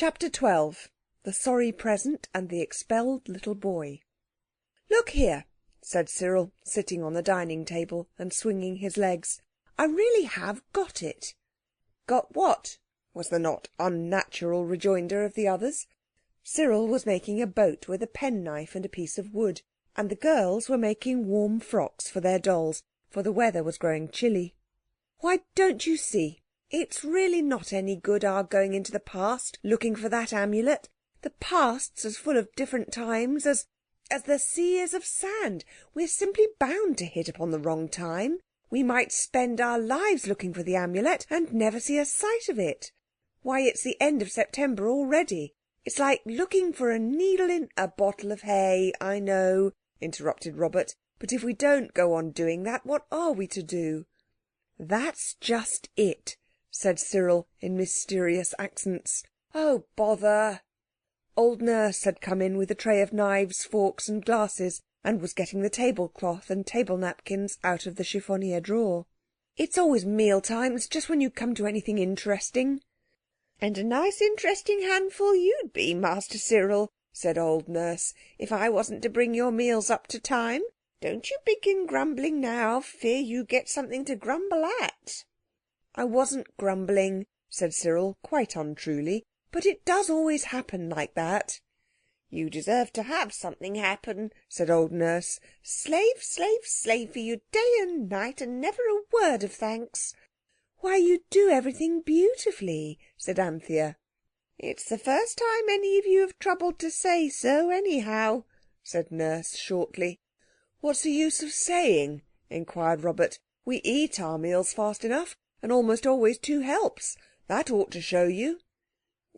Chapter 12. The Sorry Present and the Expelled Little Boy. "Look here," said Cyril, sitting on the dining table and swinging his legs. "I really have got it." "Got what?" was the not unnatural rejoinder of the others. Cyril was making a boat with a penknife and a piece of wood, and the girls were making warm frocks for their dolls, for the weather was growing chilly. "Why, don't you see? It's really not any good our going into the past looking for that amulet. The past's as full of different times as the sea is of sand. We're simply bound to hit upon the wrong time. We might spend our lives looking for the amulet and never see a sight of it. Why, it's the end of September already. It's like looking for a needle in—" "A bottle of hay, I know," interrupted Robert. "But if we don't go on doing that, what are we to do?" "That's just it," said Cyril in mysterious accents. "Oh, bother!" Old Nurse had come in with a tray of knives, forks and glasses, and was getting the tablecloth and table napkins out of the chiffonier drawer. "It's always meal times, just when you come to anything interesting." "And a nice interesting handful you'd be, Master Cyril," said old Nurse, "if I wasn't to bring your meals up to time. Don't you begin grumbling now. Fear you get something to grumble at." "I wasn't grumbling," said Cyril, quite untruly, "but it does always happen like that." "You deserve to have something happen," said old Nurse. "Slave, slave, slave for you day and night, and never a word of thanks." "Why, you do everything beautifully," said Anthea. "It's the first time any of you have troubled to say so, anyhow," said Nurse shortly. "What's the use of saying?" inquired Robert. "We eat our meals fast enough, and almost always two helps. That ought to show you."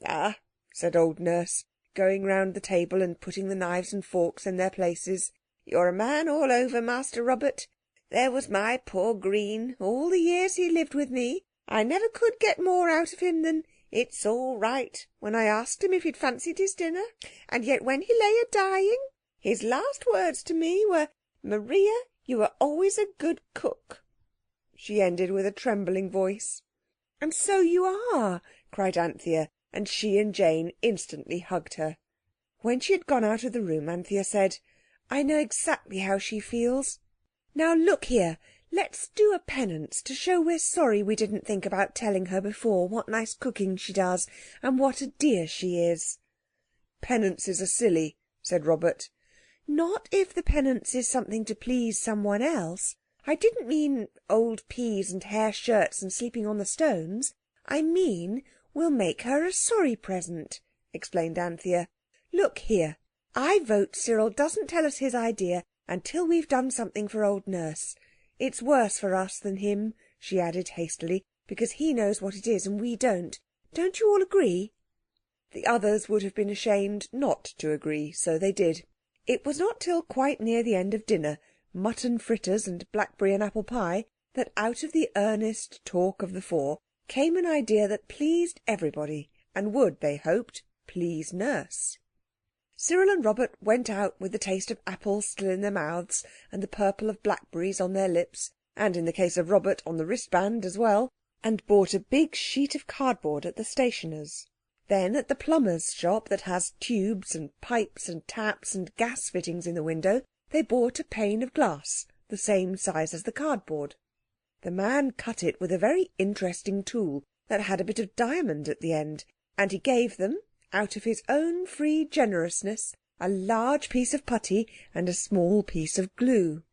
"Ah," said old Nurse, going round the table and putting the knives and forks in their places. "You're a man all over, Master Robert. There was my poor Green, all the years he lived with me. I never could get more out of him than 'It's all right' when I asked him if he'd fancied his dinner. And yet when he lay a-dying, his last words to me were, 'Maria, you were always a good cook.'" She ended with a trembling voice. "And so you are," cried Anthea, and she and Jane instantly hugged her. When she had gone out of the room, Anthea said, "I know exactly how she feels. Now look here, let's do a penance to show we're sorry we didn't think about telling her before what nice cooking she does, and what a dear she is." "Penances are silly," said Robert. "Not if the penance is something to please someone else. I didn't mean old peas and hair shirts and sleeping on the stones. I mean we'll make her a sorry present," explained Anthea. "Look here, I vote Cyril doesn't tell us his idea until we've done something for old Nurse. It's worse for us than him," she added hastily, "because he knows what it is and we don't. Don't you all agree?" The others would have been ashamed not to agree, so they did. It was not till quite near the end of dinner, mutton fritters and blackberry and apple pie, that out of the earnest talk of the four came an idea that pleased everybody, and would, they hoped, please Nurse. Cyril and Robert went out with the taste of apples still in their mouths, and the purple of blackberries on their lips, and in the case of Robert on the wristband as well, and bought a big sheet of cardboard at the stationer's. Then at the plumber's shop that has tubes and pipes and taps and gas fittings in the window, they bought a pane of glass the same size as the cardboard. The man cut it with a very interesting tool that had a bit of diamond at the end, and he gave them, out of his own free generousness, a large piece of putty and a small piece of glue.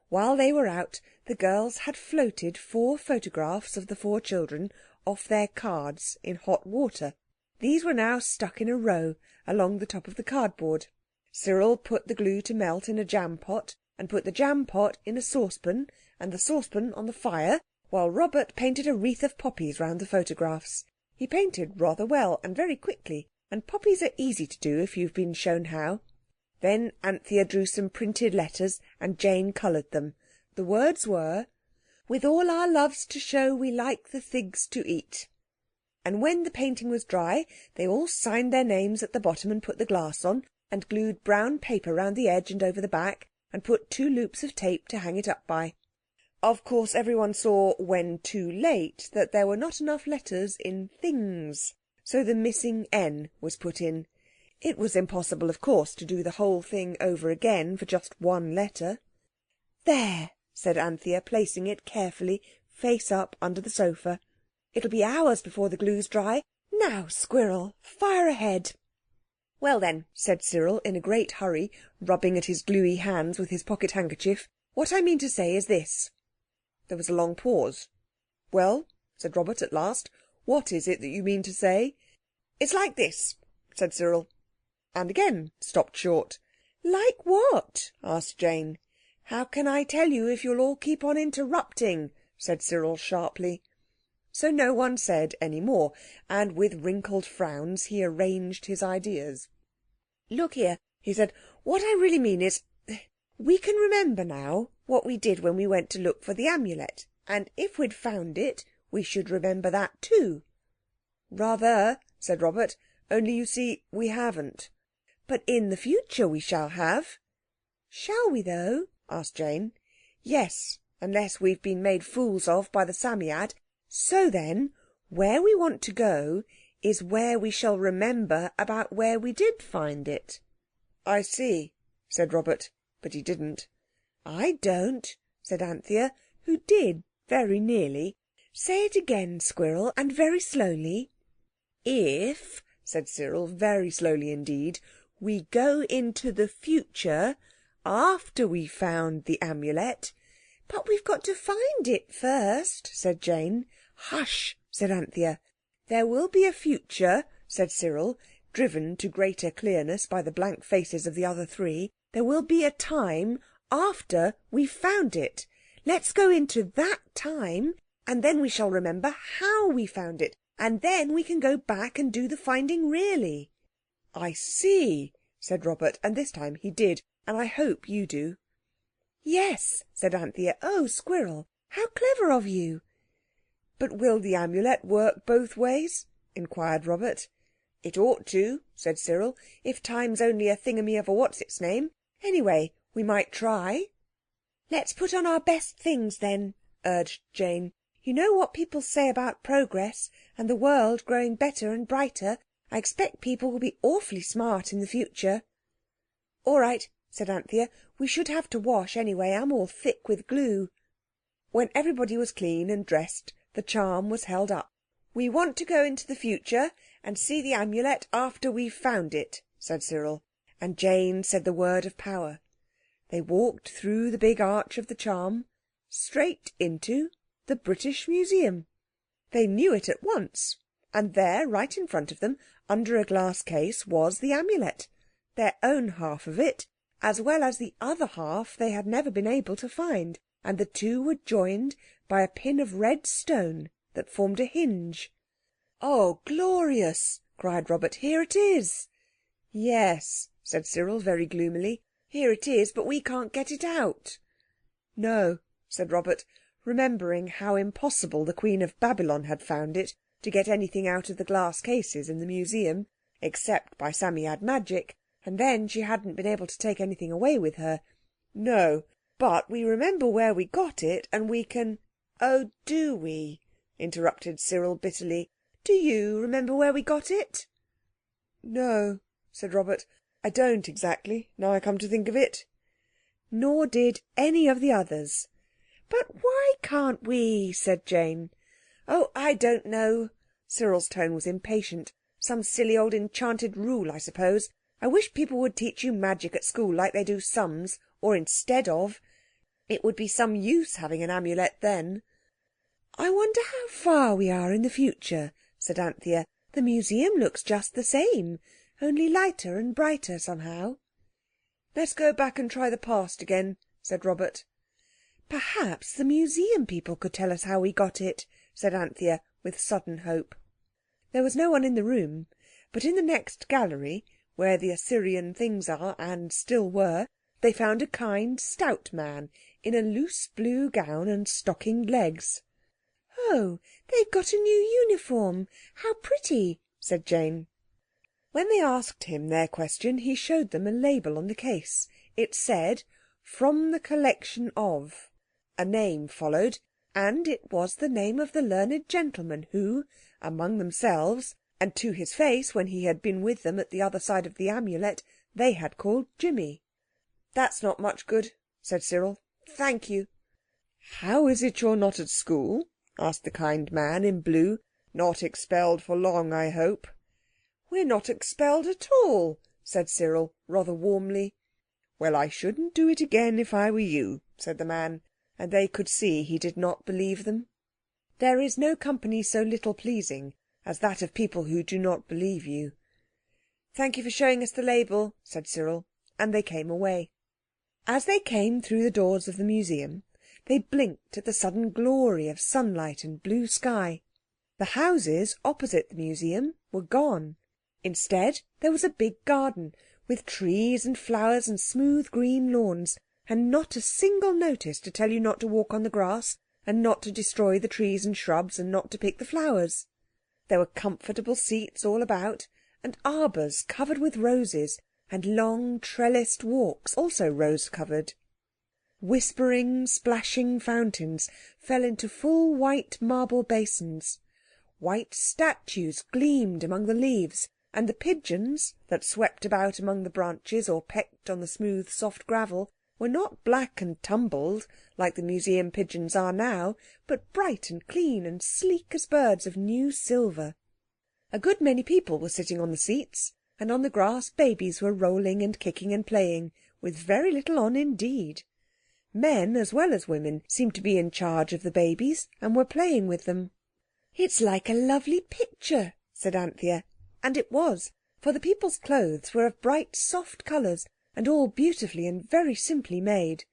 While they were out, the girls had floated 4 photographs of the 4 children off their cards in hot water. These were now stuck in a row along the top of the cardboard. Cyril put the glue to melt in a jam pot, and put the jam pot in a saucepan, and the saucepan on the fire, while Robert painted a wreath of poppies round the photographs. He painted rather well and very quickly, and poppies are easy to do if you've been shown how. Then Anthea drew some printed letters and Jane coloured them. The words were, "With all our loves to show we like the figs to eat." And when the painting was dry, they all signed their names at the bottom and put the glass on, and glued brown paper round the edge and over the back, and put 2 loops of tape to hang it up by. Of course everyone saw, when too late, that there were not enough letters in things, so the missing N was put in. It was impossible, of course, to do the whole thing over again for just one letter. "There," said Anthea, placing it carefully, face up, under the sofa. "It'll be hours before the glue's dry. Now, Squirrel, fire ahead." "Well then," said Cyril, in a great hurry, rubbing at his gluey hands with his pocket handkerchief, "what I mean to say is this." There was a long pause. "Well," said Robert at last, "what is it that you mean to say?" "It's like this," said Cyril, and again stopped short. "Like what?" asked Jane. "How can I tell you if you'll all keep on interrupting?" said Cyril sharply. So no one said any more, and with wrinkled frowns he arranged his ideas. "Look here," he said, "what I really mean is, we can remember now what we did when we went to look for the Amulet, and if we'd found it we should remember that too." "Rather," said Robert, "only you see we haven't." "But in the future we shall have." "Shall we though?" asked Jane. "Yes, unless we've been made fools of by the Psammead. So then, where we want to go is where we shall remember about where we did find it." "I see," said Robert, but he didn't. "I don't," said Anthea, who did very nearly. "Say it again, Squirrel, and very slowly." "If," said Cyril, very slowly indeed, "we go into the future after we found the Amulet—" "But we've got to find it first," said Jane. "Hush," said Anthea. "There will be a future," said Cyril, driven to greater clearness by the blank faces of the other three. "There will be a time after we've found it. Let's go into that time, and then we shall remember how we found it, and then we can go back and do the finding really." "I see," said Robert, and this time he did, and I hope you do. "Yes," said Anthea. "Oh, Squirrel, how clever of you!" "But will the Amulet work both ways?" inquired Robert. "It ought to," said Cyril, "if time's only a thingamy of a what's-its-name. Anyway, we might try." "Let's put on our best things then," urged Jane. "You know what people say about progress and the world growing better and brighter. I expect people will be awfully smart in the future." "All right," said Anthea. "We should have to wash anyway. I'm all thick with glue." When everybody was clean and dressed, the charm was held up. "We want to go into the future and see the Amulet after we've found it," said Cyril, and Jane said the word of power. They walked through the big arch of the charm, straight into the British Museum. They knew it at once, and there, right in front of them, under a glass case, was the Amulet, their own half of it, as well as the other half they had never been able to find, and the two were joined by a pin of red stone that formed a hinge. "Oh, glorious!" cried Robert. "Here it is!" "Yes," said Cyril very gloomily, "here it is, but we can't get it out." "No," said Robert, remembering how impossible the Queen of Babylon had found it to get anything out of the glass cases in the museum, except by Psammead magic, and then she hadn't been able to take anything away with her. "No, but we remember where we got it, and we can—" "Oh, do we?" interrupted Cyril bitterly. "Do you remember where we got it?" "No," said Robert. "I don't exactly, now I come to think of it." Nor did any of the others. "But why can't we?" said Jane. "Oh, I don't know." Cyril's tone was impatient. "Some silly old enchanted rule, I suppose. I wish people would teach you magic at school like they do sums, or instead of. It would be some use having an Amulet then." "I wonder how far we are in the future," said Anthea. "The museum looks just the same, only lighter and brighter somehow." "Let's go back and try the past again," said Robert. "Perhaps the museum people could tell us how we got it," said Anthea, with sudden hope. There was no one in the room, but in the next gallery, where the Assyrian things are, and still were, they found a kind, stout man in a loose blue gown and stockinged legs. "Oh, they've got a new uniform! How pretty!" said Jane. When they asked him their question, he showed them a label on the case. It said, "From the collection of." A name followed, and it was the name of the learned gentleman who, among themselves, And to his face, when he had been with them at the other side of the Amulet, they had called Jimmy. "That's not much good," said Cyril. "Thank you." "How is it you're not at school?" asked the kind man in blue. "Not expelled for long, I hope?" "We're not expelled at all," said Cyril, rather warmly. "Well, I shouldn't do it again if I were you," said the man, and they could see he did not believe them. There is no company so little pleasing as that of people who do not believe you. "Thank you for showing us the label," said Cyril, and they came away. As they came through the doors of the museum, they blinked at the sudden glory of sunlight and blue sky. The houses opposite the museum were gone. Instead, there was a big garden, with trees and flowers and smooth green lawns, and not a single notice to tell you not to walk on the grass, and not to destroy the trees and shrubs, and not to pick the flowers. There were comfortable seats all about, and arbours covered with roses, and long trellised walks, also rose-covered. Whispering, splashing fountains fell into full white marble basins. White statues gleamed among the leaves, and the pigeons that swept about among the branches or pecked on the smooth, soft gravel were not black and tumbled like the museum pigeons are now, but bright and clean and sleek as birds of new silver. A good many people were sitting on the seats, and on the grass babies were rolling and kicking and playing, with very little on indeed. Men as well as women seemed to be in charge of the babies and were playing with them. "It's like a lovely picture," said Anthea. And it was, for the people's clothes were of bright, soft colours, and all beautifully and very simply made.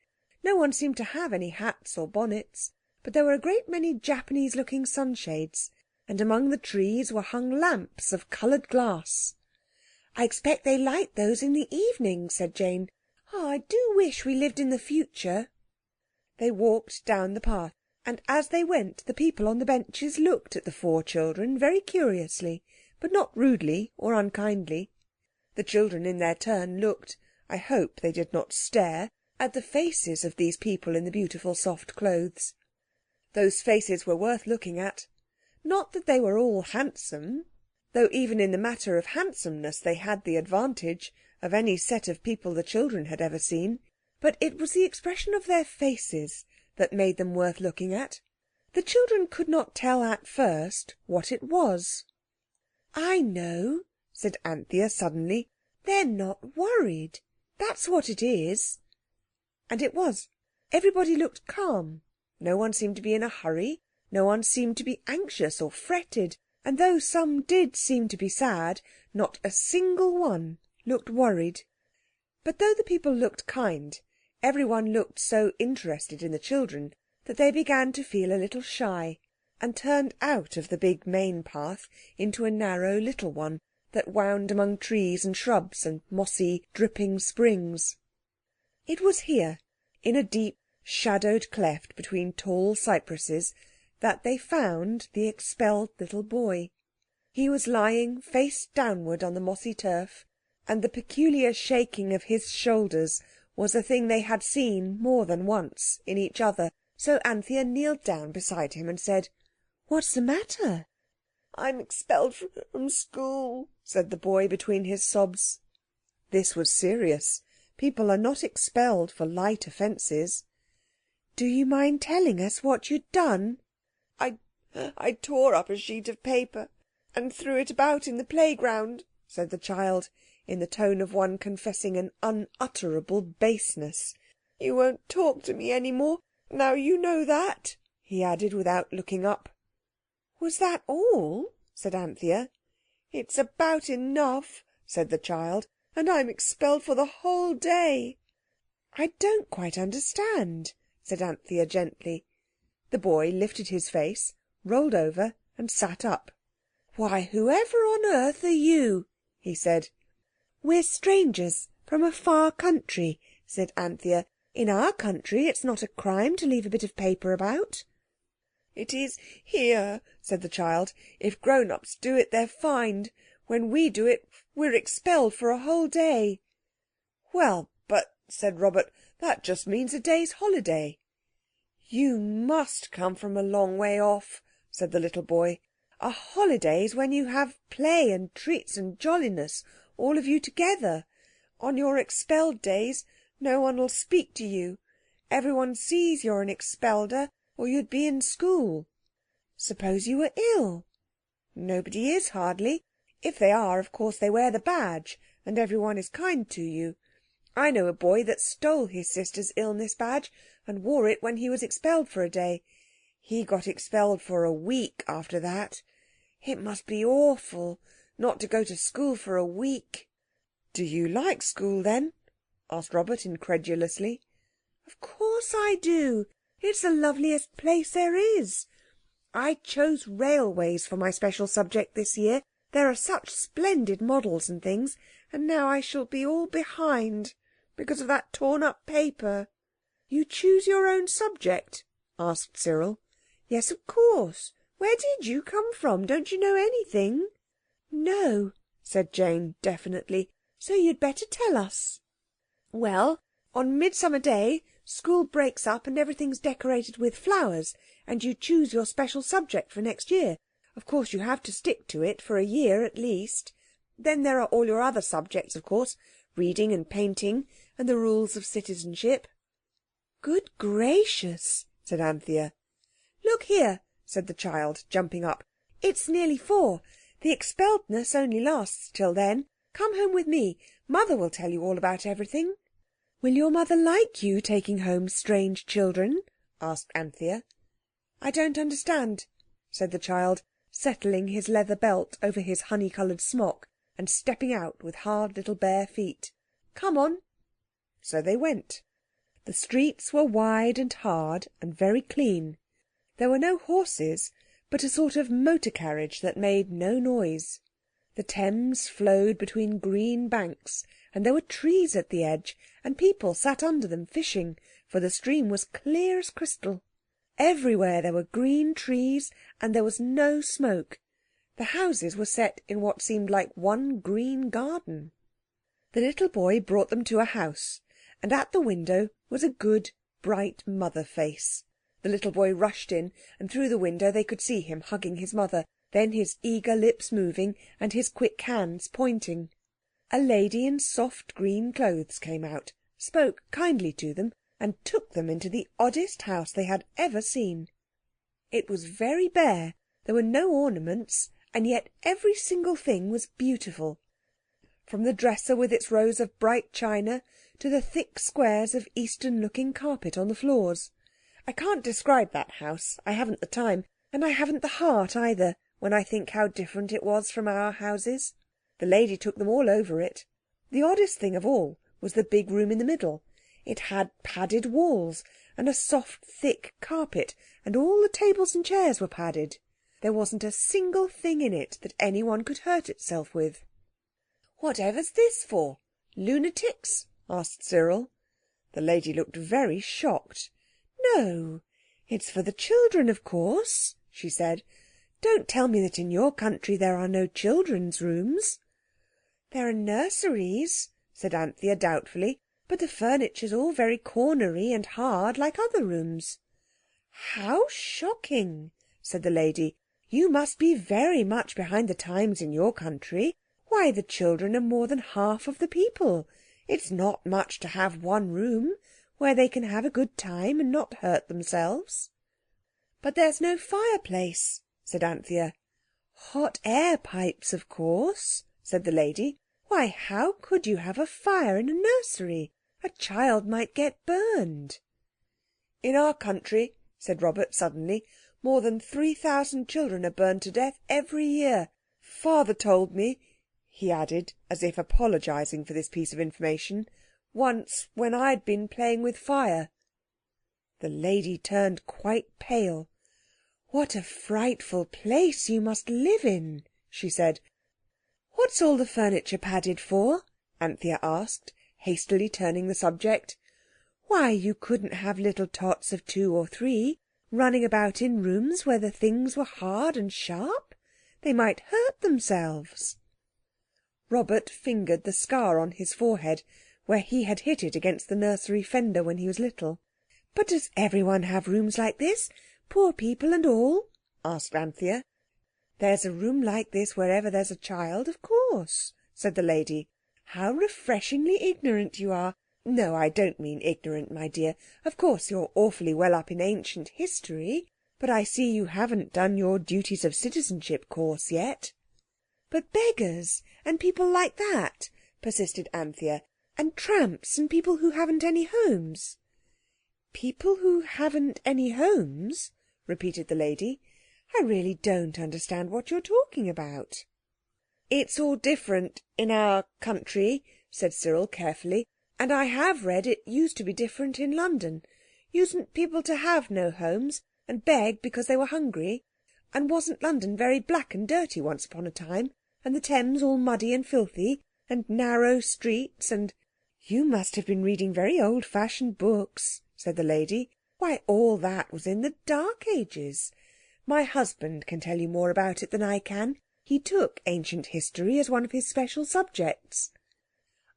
No one seemed to have any hats or bonnets, but there were a great many Japanese-looking sunshades, and among the trees were hung lamps of coloured glass. "I expect they light those in the evening," said Jane. "Oh, I do wish we lived in the future." They walked down the path, and as they went the people on the benches looked at the four children very curiously, but not rudely or unkindly. The children in their turn looked, I hope they did not stare, at the faces of these people in the beautiful soft clothes. Those faces were worth looking at. Not that they were all handsome, though even in the matter of handsomeness they had the advantage of any set of people the children had ever seen, but it was the expression of their faces that made them worth looking at. The children could not tell at first what it was. "I know," said Anthea suddenly. "They're not worried. That's what it is." And it was. Everybody looked calm. No one seemed to be in a hurry. No one seemed to be anxious or fretted. And though some did seem to be sad, not a single one looked worried. But though the people looked kind, everyone looked so interested in the children that they began to feel a little shy, and turned out of the big main path into a narrow little one that wound among trees and shrubs and mossy, dripping springs. It was here, in a deep, shadowed cleft between tall cypresses, that they found the expelled little boy. He was lying face downward on the mossy turf, and the peculiar shaking of his shoulders was a thing they had seen more than once in each other. So Anthea kneeled down beside him and said, "What's the matter?" "I'm expelled from school," said the boy between his sobs. This was serious. People are not expelled for light offences. "Do you mind telling us what you'd done?" I tore up a sheet of paper and threw it about in the playground," said the child, in the tone of one confessing an unutterable baseness. "You won't talk to me any more, now you know that," he added without looking up. "Was that all?" said Anthea. "It's about enough," said the child, "and I'm expelled for the whole day." "I don't quite understand," said Anthea gently. The boy lifted his face, rolled over and sat up. "Why, whoever on earth are you?" he said. "We're strangers from a far country," said Anthea. "In our country it's not a crime to leave a bit of paper about." "It is here," said the child. "If grown-ups do it, they're fined. When we do it, we're expelled for a whole day." "Well, but," said Robert, "that just means a day's holiday." "You must come from a long way off," said the little boy. A holiday's when you have play and treats and jolliness, all of you together. On your expelled days no one will speak to you. Everyone sees you're an expelder, or you'd be in school. Suppose you were ill? Nobody is, hardly. If they are, of course they wear the badge, and everyone is kind to you. I know a boy that stole his sister's illness badge and wore it when he was expelled for a day. He got expelled for a week after that. It must be awful not to go to school for a week." "Do you like school, then?" asked Robert incredulously. "Of course I do. It's the loveliest place there is. I chose railways for my special subject this year. There are such splendid models and things, and now I shall be all behind because of that torn-up paper." "You choose your own subject?" asked Cyril. "Yes, of course. Where did you come from? Don't you know anything?" "No," said Jane definitely. "So you'd better tell us." "Well, on Midsummer Day, school breaks up and everything's decorated with flowers, and you choose your special subject for next year. Of course you have to stick to it for a year at least. Then there are all your other subjects, of course, reading and painting, and the rules of citizenship." "Good gracious," said Anthea. "Look here," said the child, jumping up. "It's nearly 4. The expelledness only lasts till then. Come home with me. Mother will tell you all about everything." "Will your mother like you taking home strange children?" asked Anthea. "I don't understand," said the child, settling his leather belt over his honey-coloured smock and stepping out with hard little bare feet. "Come on." So they went. The streets were wide and hard and very clean. There were no horses, but a sort of motor carriage that made no noise. The Thames flowed between green banks, and there were trees at the edge, and people sat under them fishing, for the stream was clear as crystal. Everywhere there were green trees, and there was no smoke. The houses were set in what seemed like one green garden. The little boy brought them to a house, and at the window was a good, bright mother face. The little boy rushed in, and through the window they could see him hugging his mother, then his eager lips moving and his quick hands pointing. A lady in soft green clothes came out, spoke kindly to them, and took them into the oddest house they had ever seen. It was very bare, there were no ornaments, and yet every single thing was beautiful. From the dresser with its rows of bright china to the thick squares of Eastern-looking carpet on the floors. I can't describe that house. I haven't the time, and I haven't the heart either, when I think how different it was from our houses. The lady took them all over it. The oddest thing of all was the big room in the middle. It had padded walls and a soft, thick carpet, and all the tables and chairs were padded. There wasn't a single thing in it that anyone could hurt itself with. "Whatever's this for? Lunatics?" asked Cyril. The lady looked very shocked. "No, it's for the children, of course," she said. "Don't tell me that in your country there are no children's rooms." "There are nurseries," said Anthea doubtfully, "but the furniture's all very cornery and hard like other rooms." "How shocking," said the lady. "You must be very much behind the times in your country. Why, the children are more than half of the people. It's not much to have one room where they can have a good time and not hurt themselves." "But there's no fireplace," said Anthea. "Hot air pipes, of course," said the lady. "Why, how could you have a fire in a nursery? A child might get burned." "In our country," said Robert suddenly, "more than 3,000 children are burned to death every year. Father told me," he added, as if apologising for this piece of information, "once when I'd been playing with fire." The lady turned quite pale. "What a frightful place you must live in," she said. "What's all the furniture padded for?" Anthea asked, hastily turning the subject. "Why, you couldn't have little tots of 2 or 3 running about in rooms where the things were hard and sharp. They might hurt themselves." Robert fingered the scar on his forehead where he had hit it against the nursery fender when he was little. "But does everyone have rooms like this, poor people and all?" asked Anthea. There's a room like this wherever there's a child, of course, said the lady. How refreshingly ignorant you are. No, I don't mean ignorant, my dear. Of course you're awfully well up in ancient history, but I see you haven't done your duties of citizenship course yet. But beggars and people like that, persisted Anthea, and tramps and people who haven't any homes. People who haven't any homes? Repeated the lady. I really don't understand what you're talking about. It's all different in our country, said Cyril carefully, and I have read it used to be different in London. Usedn't people to have no homes and beg because they were hungry? And wasn't London very black and dirty once upon a time, and the Thames all muddy and filthy, and narrow streets, and— You must have been reading very old-fashioned books, said the lady. Why, all that was in the Dark Ages. My husband can tell you more about it than I can. He took ancient history as one of his special subjects.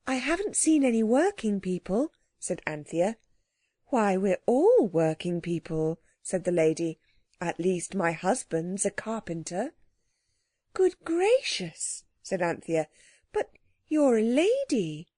I haven't seen any working people, said Anthea. Why, we're all working people, said the lady. At least my husband's a carpenter. Good gracious, said Anthea. But you're a lady.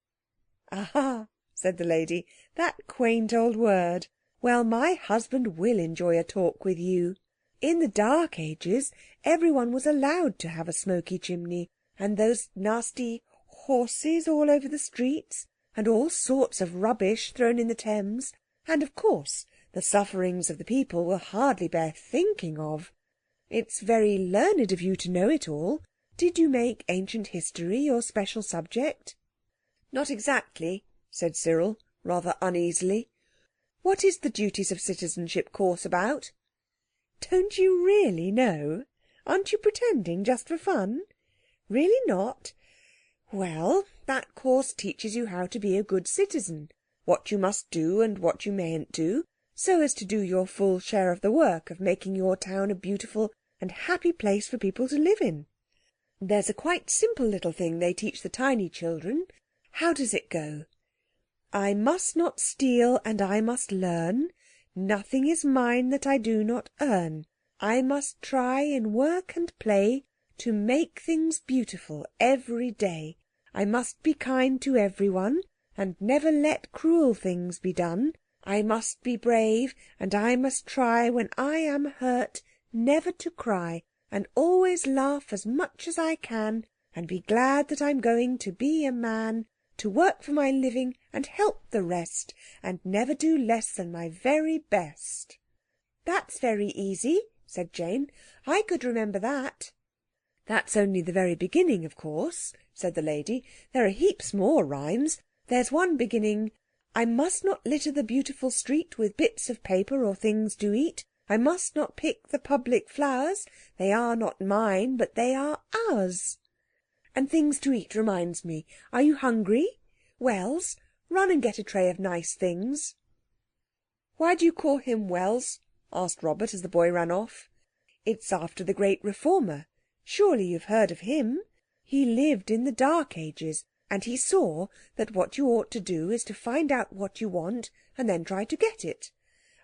Ah, said the lady, that quaint old word. Well, my husband will enjoy a talk with you. In the Dark Ages, everyone was allowed to have a smoky chimney, and those nasty horses all over the streets, and all sorts of rubbish thrown in the Thames, and, of course, the sufferings of the people will hardly bear thinking of. It's very learned of you to know it all. Did you make ancient history your special subject? Not exactly, said Cyril, rather uneasily. What is the duties of citizenship course about? Don't you really know? Aren't you pretending just for fun? Really not? Well, that course teaches you how to be a good citizen, what you must do and what you mayn't do, so as to do your full share of the work of making your town a beautiful and happy place for people to live in. There's a quite simple little thing they teach the tiny children. How does it go? I must not steal and I must learn. Nothing is mine that I do not earn. I must try in work and play to make things beautiful every day. I must be kind to everyone and never let cruel things be done. I must be brave and I must try when I am hurt never to cry, and always laugh as much as I can, and be glad that I'm going to be a man, to work for my living and help the rest, and never do less than my very best. That's very easy, said Jane. I could remember that. That's only the very beginning, of course, said the lady. There are heaps more rhymes. There's one beginning, I must not litter the beautiful street with bits of paper or things to eat. I must not pick the public flowers. They are not mine, but they are ours. And things to eat reminds me. Are you hungry? Wells, run and get a tray of nice things. Why do you call him Wells? Asked Robert as the boy ran off. It's after the great reformer. Surely you've heard of him. He lived in the Dark Ages, and he saw that what you ought to do is to find out what you want and then try to get it.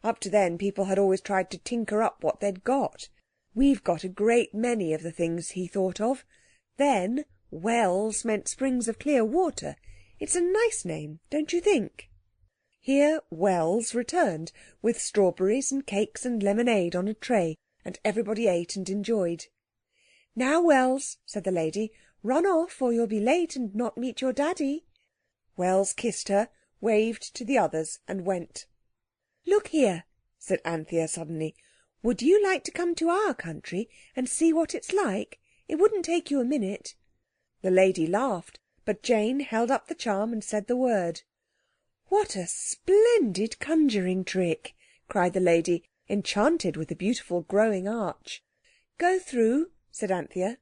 Up to then people had always tried to tinker up what they'd got. We've got a great many of the things he thought of. Then Wells meant springs of clear water. It's a nice name, don't you think? Here Wells returned with strawberries and cakes and lemonade on a tray, and everybody ate and enjoyed. Now, Wells, said the lady, run off or you'll be late and not meet your daddy. Wells kissed her, waved to the others and went. Look here, said Anthea suddenly. Would you like to come to our country and see what it's like? It wouldn't take you a minute. The lady laughed, but Jane held up the charm and said the word. What a splendid conjuring trick, cried the lady, enchanted with the beautiful growing arch. Go through, said Anthea.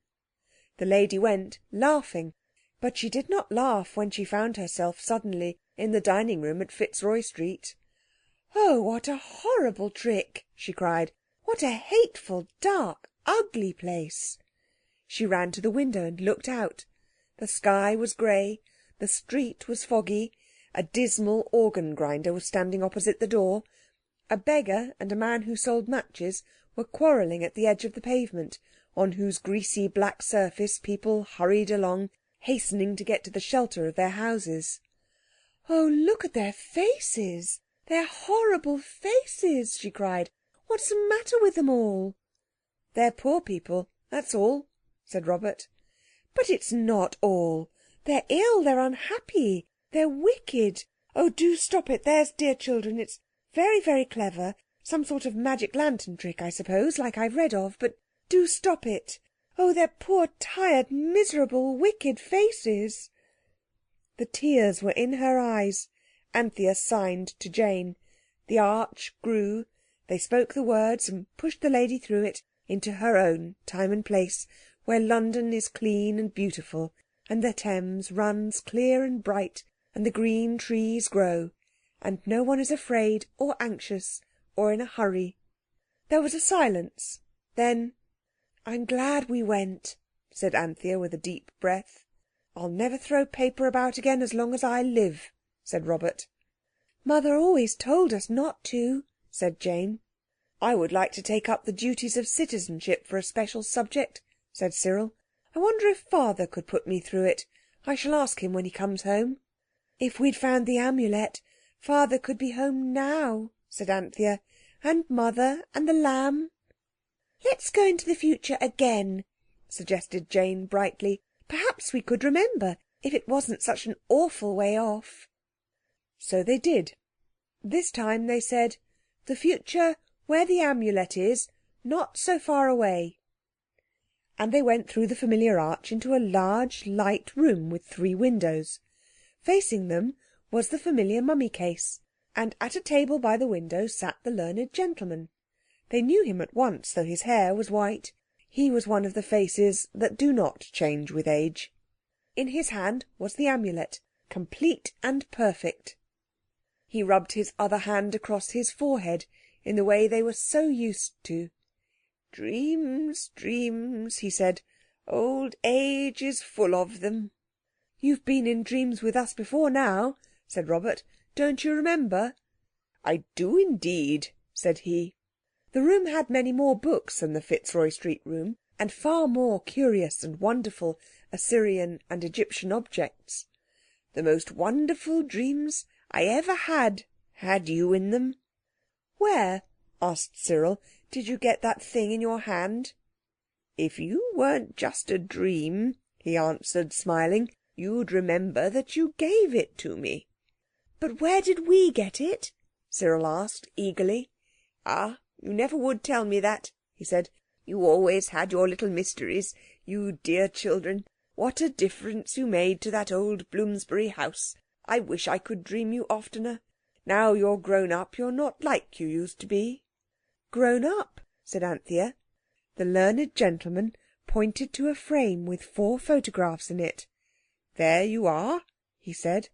The lady went, laughing, but she did not laugh when she found herself suddenly in the dining-room at Fitzroy Street. Oh, what a horrible trick, she cried. What a hateful, dark, ugly place. She ran to the window and looked out. The sky was grey, the street was foggy, a dismal organ-grinder was standing opposite the door. A beggar and a man who sold matches were quarrelling at the edge of the pavement, on whose greasy black surface people hurried along, hastening to get to the shelter of their houses. "Oh, look at their faces! Their horrible faces!" she cried. "What's the matter with them all?" "They're poor people, that's all," said Robert. "But it's not all. They're ill, they're unhappy, they're wicked. Oh, do stop it, there's dear children. It's very, very clever. Some sort of magic lantern trick, I suppose, like I've read of. But do stop it. Oh, their poor, tired, miserable, wicked faces." The tears were in her eyes. Anthea signed to Jane. The arch grew. They spoke the words and pushed the lady through it into her own time and place, where London is clean and beautiful, and the Thames runs clear and bright, and the green trees grow, and no one is afraid or anxious or in a hurry. There was a silence. Then, "I'm glad we went," said Anthea with a deep breath. "I'll never throw paper about again as long as I live," said Robert. "Mother always told us not to," said Jane. "I would like to take up the duties of citizenship for a special subject," said Cyril. "I wonder if Father could put me through it. I shall ask him when he comes home." "If we'd found the Amulet, Father could be home now," said Anthea. "And Mother and the lamb." "Let's go into the future again," suggested Jane brightly. "Perhaps we could remember, if it wasn't such an awful way off." So they did. This time they said, "The future where the Amulet is, not so far away." And they went through the familiar arch into a large, light room with 3 windows. Facing them was the familiar mummy case, and at a table by the window sat the learned gentleman. They knew him at once, though his hair was white. He was one of the faces that do not change with age. In his hand was the Amulet, complete and perfect. He rubbed his other hand across his forehead in the way they were so used to. "Dreams, dreams," he said. "Old age is full of them." "You've been in dreams with us before now," said Robert. "Don't you remember?" "I do indeed," said he. The room had many more books than the Fitzroy Street room, and far more curious and wonderful Assyrian and Egyptian objects. "The most wonderful dreams I ever had you in them." "Where," asked Cyril, "did you get that thing in your hand?" "If you weren't just a dream," he answered, smiling, "you'd remember that you gave it to me." "But where did we get it?" Cyril asked eagerly. "Ah, you never would tell me that," he said. "You always had your little mysteries, you dear children. What a difference you made to that old Bloomsbury house. I wish I could dream you oftener. Now you're grown up, you're not like you used to be." "Grown up?" said Anthea. The learned gentleman pointed to a frame with 4 photographs in it. "There you are," he said.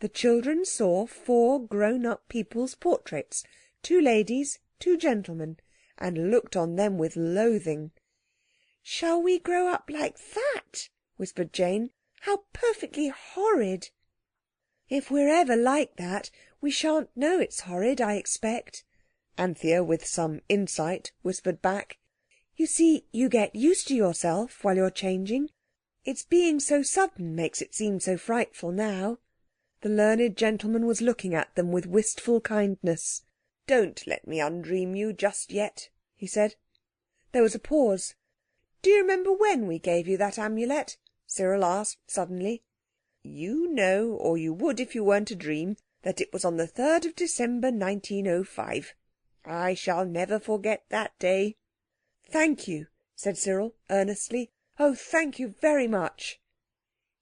The children saw 4 grown-up people's portraits, 2 ladies, 2 gentlemen, and looked on them with loathing. "Shall we grow up like that?" whispered Jane. "How perfectly horrid!" "If we're ever like that, we shan't know it's horrid, I expect," Anthea, with some insight, whispered back. "You see, you get used to yourself while you're changing. It's being so sudden makes it seem so frightful now." The learned gentleman was looking at them with wistful kindness. "Don't let me undream you just yet," he said. There was a pause. "Do you remember when we gave you that Amulet?" Cyril asked suddenly. "You know, or you would if you weren't a dream, that it was on the 3rd of December 1905. I shall never forget that day." "Thank you," said Cyril earnestly. "Oh, thank you very much."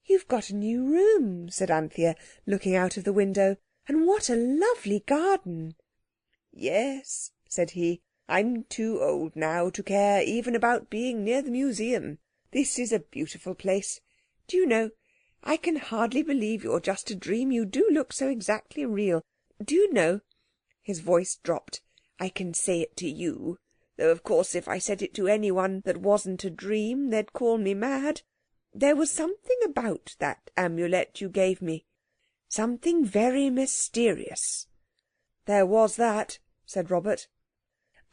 "You've got a new room," said Anthea, looking out of the window. "And what a lovely garden." "Yes," said he. "I'm too old now to care even about being near the museum. This is a beautiful place. Do you know, I can hardly believe you're just a dream. You do look so exactly real. Do you know," his voice dropped, "I can say it to you, though of course if I said it to anyone that wasn't a dream they'd call me mad. There was something about that Amulet you gave me. Something very mysterious." "There was that," said Robert.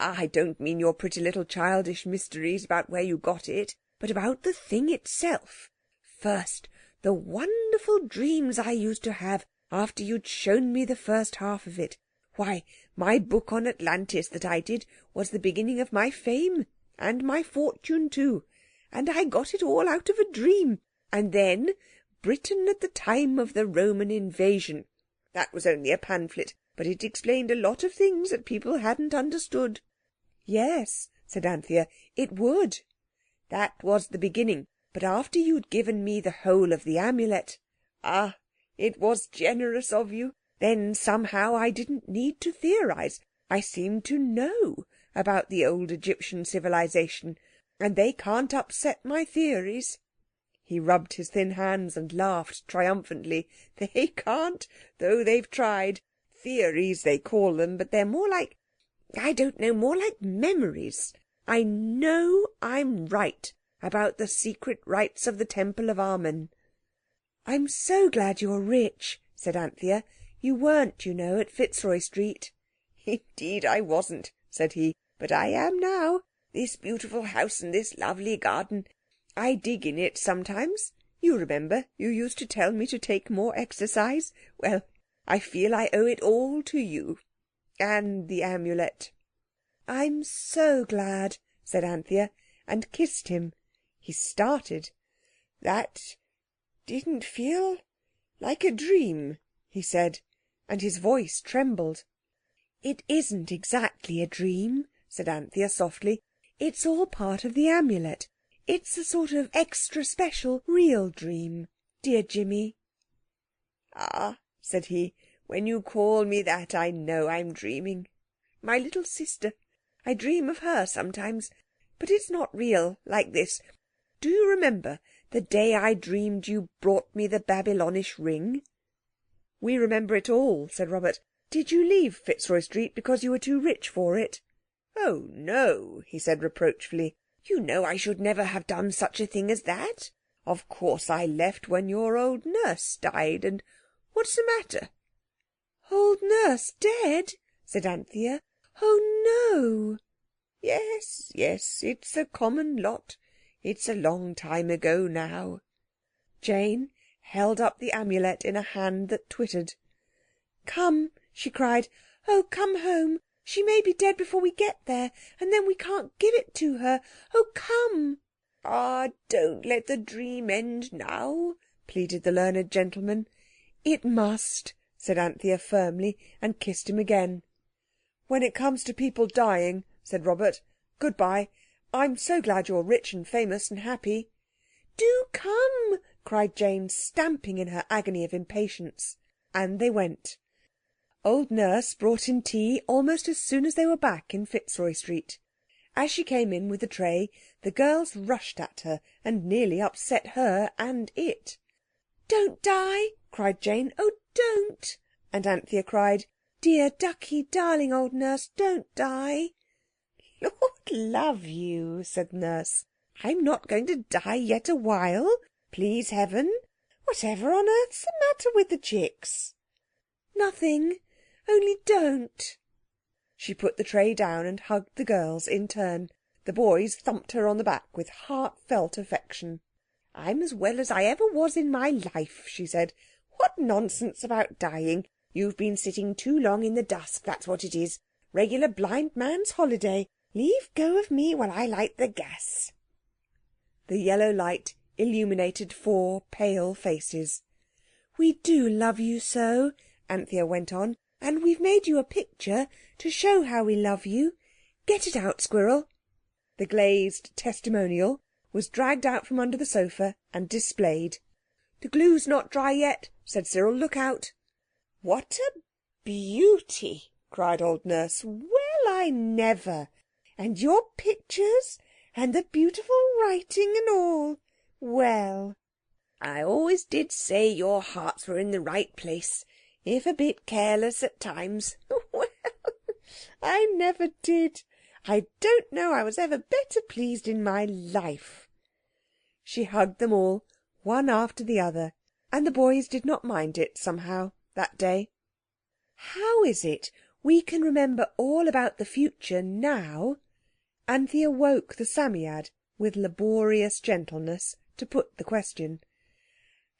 I don't mean your pretty little childish mysteries about where you got it, but about the thing itself. First, the wonderful dreams I used to have after you'd shown me the first half of it. Why, my book on Atlantis that I did was the beginning of my fame, and my fortune too, and I got it all out of a dream. And then Britain at the time of the Roman invasion. That was only a pamphlet, but it explained a lot of things that people hadn't understood. Yes, said Anthea, it would. That was the beginning, but after you'd given me the whole of the amulet. Ah, it was generous of you. Then somehow I didn't need to theorize. I seemed to know about the old Egyptian civilization, and they can't upset my theories. He rubbed his thin hands and laughed triumphantly. They can't, though they've tried. Theories, they call them, but they're more like, I don't know, more like memories. I know I'm right about the secret rites of the Temple of Amen. I'm so glad you're rich, said Anthea. You weren't, you know, at Fitzroy Street. Indeed I wasn't, said he, but I am now. This beautiful house and this lovely garden. I dig in it sometimes. You remember, you used to tell me to take more exercise. Well, I feel I owe it all to you. And the amulet. I'm so glad, said Anthea, and kissed him. He started. That didn't feel like a dream, he said, and his voice trembled. It isn't exactly a dream, said Anthea softly. It's all part of the amulet. It's a sort of extra special real dream, dear Jimmy. Ah, said he, when you call me that I know I'm dreaming. My little sister. I dream of her sometimes, but it's not real, like this. Do you remember the day I dreamed you brought me the Babylonish ring? We remember it all, said Robert. Did you leave Fitzroy Street because you were too rich for it? Oh, no, he said reproachfully. You know I should never have done such a thing as that. Of course I left when your old nurse died, and what's the matter? Old nurse dead? Said Anthea. Oh, no. Yes, yes, it's a common lot. It's a long time ago now. Jane held up the amulet in a hand that twittered. Come, she cried. Oh, come home. She may be dead before we get there, and then we can't give it to her. Oh, come. Ah, don't let the dream end now, pleaded the learned gentleman. It must, said Anthea firmly, and kissed him again. When it comes to people dying, said Robert, goodbye. I'm so glad you're rich and famous and happy. Do come, cried Jane, stamping in her agony of impatience. And they went. Old Nurse brought in tea almost as soon as they were back in Fitzroy Street. As she came in with the tray, the girls rushed at her and nearly upset her and it. Don't die, cried Jane. Oh, don't. And Anthea cried, Dear ducky, darling old Nurse, don't die. Lord love you, said Nurse. I'm not going to die yet a while, please heaven. Whatever on earth's the matter with the chicks? Nothing. Only don't. She put the tray down and hugged the girls in turn. The boys thumped her on the back with heartfelt affection. I'm as well as I ever was in my life, she said. What nonsense about dying. You've been sitting too long in the dusk, that's what it is. Regular blind man's holiday. Leave go of me while I light the gas. The yellow light illuminated 4 pale faces. We do love you so, Anthea went on. And we've made you a picture to show how we love you. Get it out, Squirrel. The glazed testimonial was dragged out from under the sofa and displayed. The glue's not dry yet, said Cyril. Look out. What a beauty, cried old Nurse. Well, I never. And your pictures, and the beautiful writing and all. Well, I always did say your hearts were in the right place, if a bit careless at times. Well, I never did. I don't know I was ever better pleased in my life. She hugged them all, one after the other, and the boys did not mind it, somehow, that day. How is it we can remember all about the future now. Anthea woke the Psammead with laborious gentleness to put the question.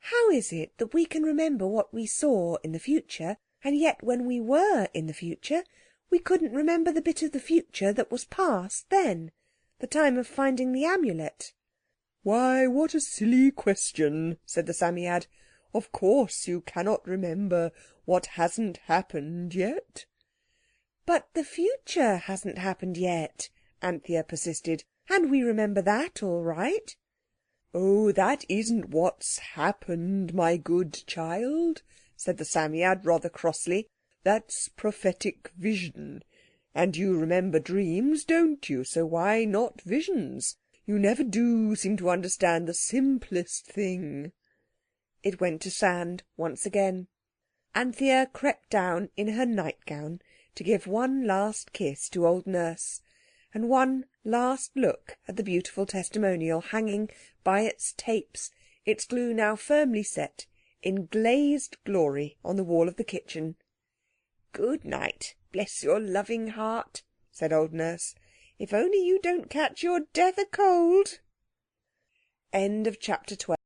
How is it that we can remember what we saw in the future, and yet when we were in the future we couldn't remember the bit of the future that was past then, the time of finding the amulet? "Why, what a silly question," said the Psammead. "Of course you cannot remember what hasn't happened yet." "But the future hasn't happened yet," Anthea persisted, "and we remember that all right." "Oh, that isn't what's happened, my good child," said the Psammead rather crossly. "That's prophetic vision. And you remember dreams, don't you? So why not visions? You never do seem to understand the simplest thing." It went to sand once again. Anthea crept down in her nightgown to give one last kiss to old Nurse, and one last look at the beautiful testimonial hanging by its tapes, its glue now firmly set, in glazed glory on the wall of the kitchen. "Good night, bless your loving heart," said old Nurse. "If only you don't catch your death o' cold." End of chapter 12.